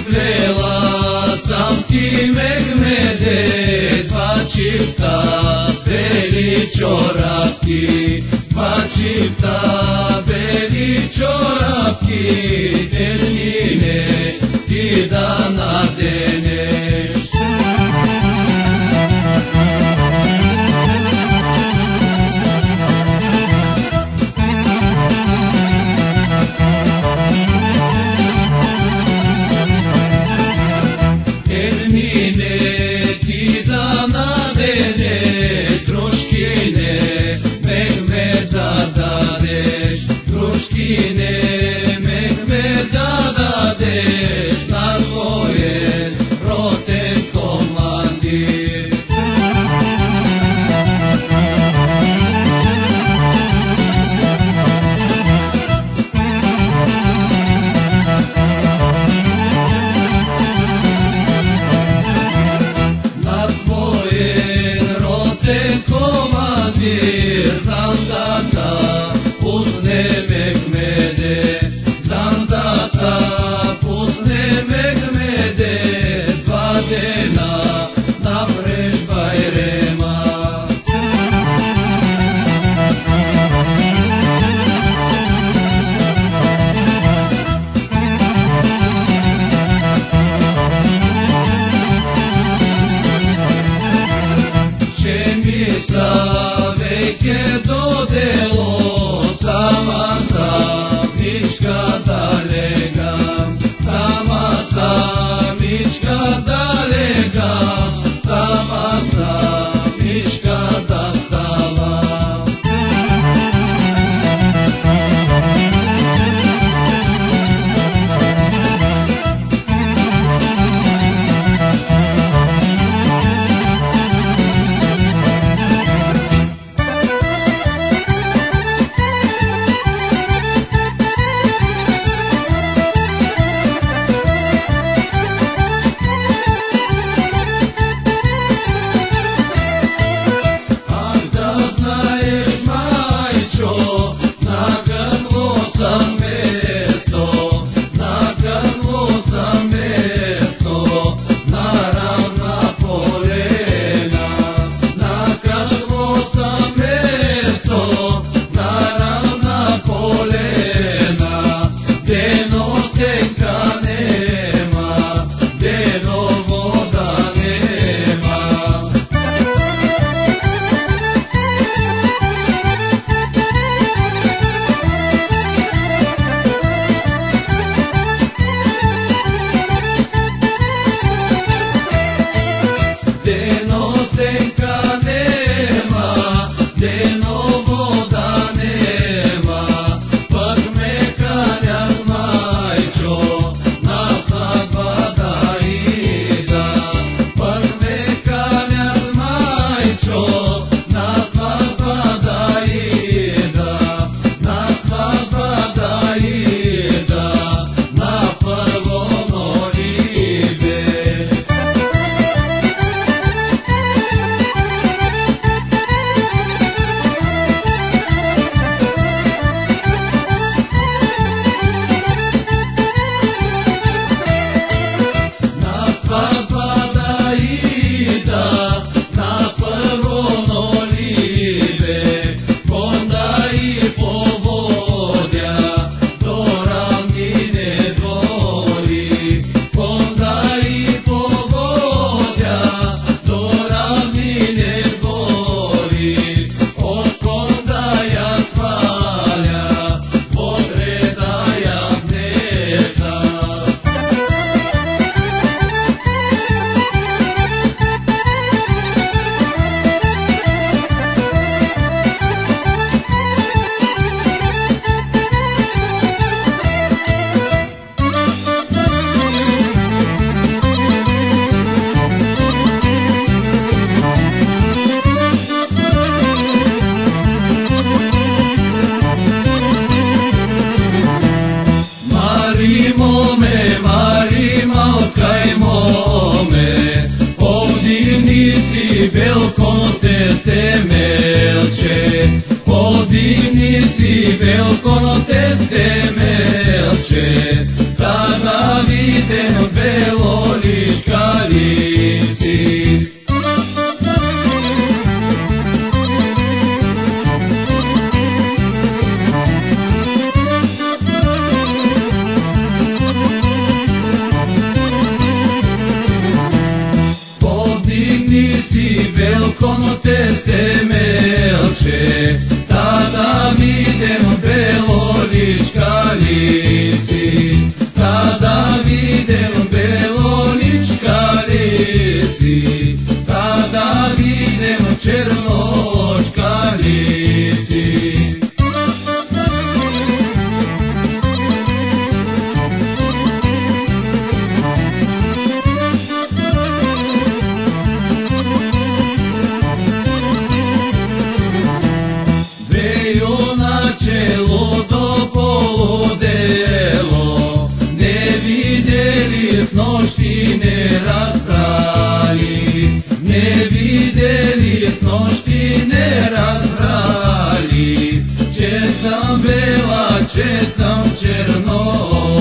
splela sam ti megmede, dva čifta beli čorapki, dva čifta beli čorapki, termine ti da nadeneš. Druškine Mehmeda dadeš, na tvoje roten komandir. Na tvoje roten komandir, znam da ta pusne Mehmede, znam da ta pusne Mehmede, dva dena napreš bajrema. Če mi sa veke dodelo, sama samička dalegam, sama samička dalegam, sama samička da stavam. melče, podigni si velkono teste melče, tada vidi videm belolička listi. Podigni si velkonotes temelče, tada videm belolička listi. Tada videm belolička listi, tada videm černočka listi. Na čelo do poludelo, ne videli snošti ne razbrali, ne videli snošti ne razbrali, če sam bela, če sam černočka.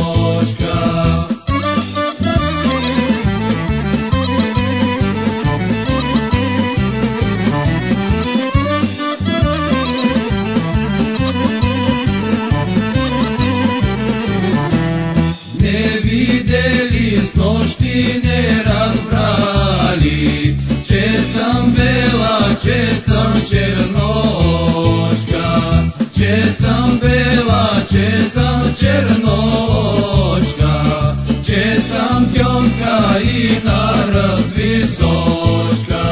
Snošti ne razbrali, če sam bela, če sam černočka, če sam bela, če sam černočka, če sam pjonka i naraz visočka.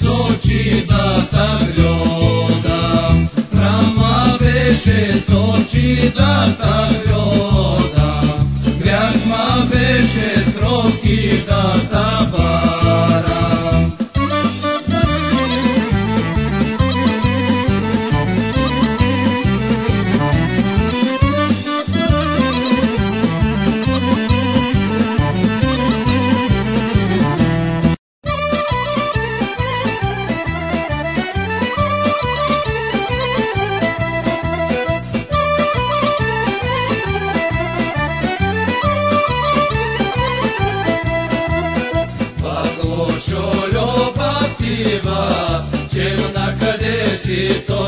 Soči da ta gledam, srama beše soči da ta gledam, grjak ma beše sroki da ta baram. Šoljo pativa, čem na kade si to